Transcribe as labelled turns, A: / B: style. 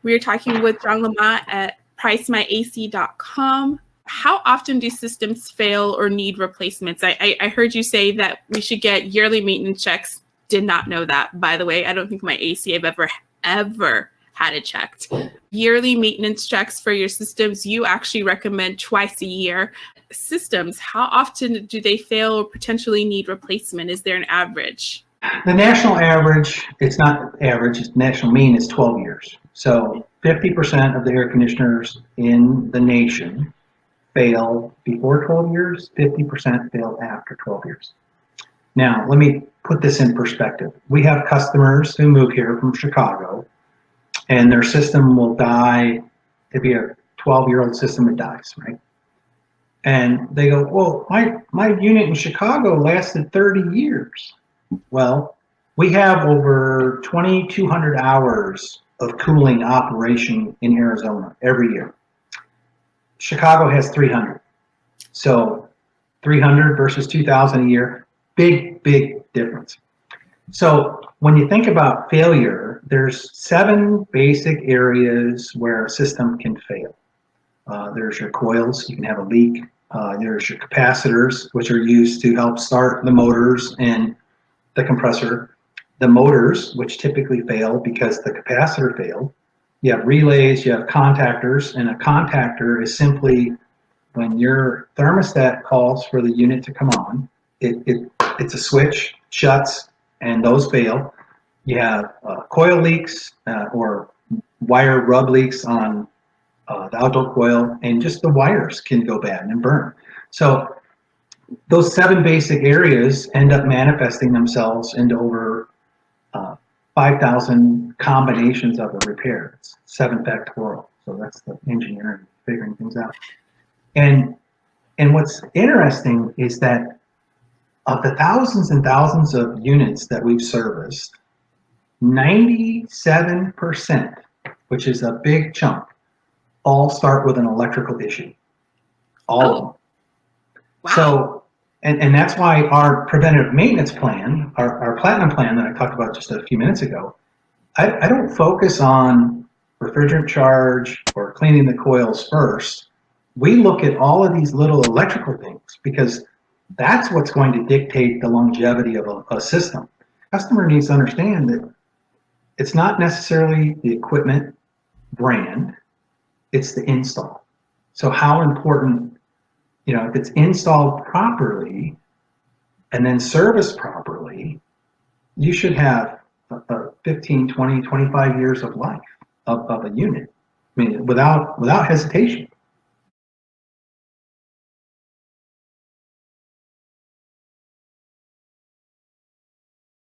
A: We are talking with John Lamont at PriceMyAC.com. How often do systems fail or need replacements? I heard you say that we should get yearly maintenance checks. Did not know that, by the way. I don't think my AC I've ever had it checked. Yearly maintenance checks for your systems, you actually recommend twice a year. Systems, how often do they fail or potentially need replacement? Is there an average?
B: The national average, it's not average, it's national mean is 12 years. So 50% of the air conditioners in the nation fail before 12 years, 50% fail after 12 years. Now, let me put this in perspective. We have customers who move here from Chicago, and their system will die. It'd be a 12-year-old system that dies, right? And they go, well, my unit in Chicago lasted 30 years. Well, we have over 2,200 hours of cooling operation in Arizona every year. Chicago has 300. So 300 versus 2,000 a year, big difference. So when you think about failure, there's 7 basic areas where a system can fail. There's your coils, you can have a leak. There's your capacitors, which are used to help start the motors and the compressor. The motors, which typically fail because the capacitor failed. You have relays, you have contactors, and a contactor is simply when your thermostat calls for the unit to come on, it's a switch, shuts, and those fail. You have coil leaks or wire rub leaks on the outdoor coil, and just the wires can go bad and burn. So those 7 basic areas end up manifesting themselves into over 5,000 combinations of the repair. It's 7 factorial. So that's the engineering figuring things out. And what's interesting is that of the thousands and thousands of units that we've serviced, 97%, which is a big chunk, all start with an electrical issue. All of them.
A: Wow.
B: So, and that's why our preventative maintenance plan, our platinum plan that I talked about just a few minutes ago, I don't focus on refrigerant charge or cleaning the coils first. We look at all of these little electrical things because that's what's going to dictate the longevity of a system. Customer needs to understand that it's not necessarily the equipment brand, it's the install. So how important, if it's installed properly and then serviced properly, you should have 15, 20, 25 years of life of a unit. I mean, without hesitation.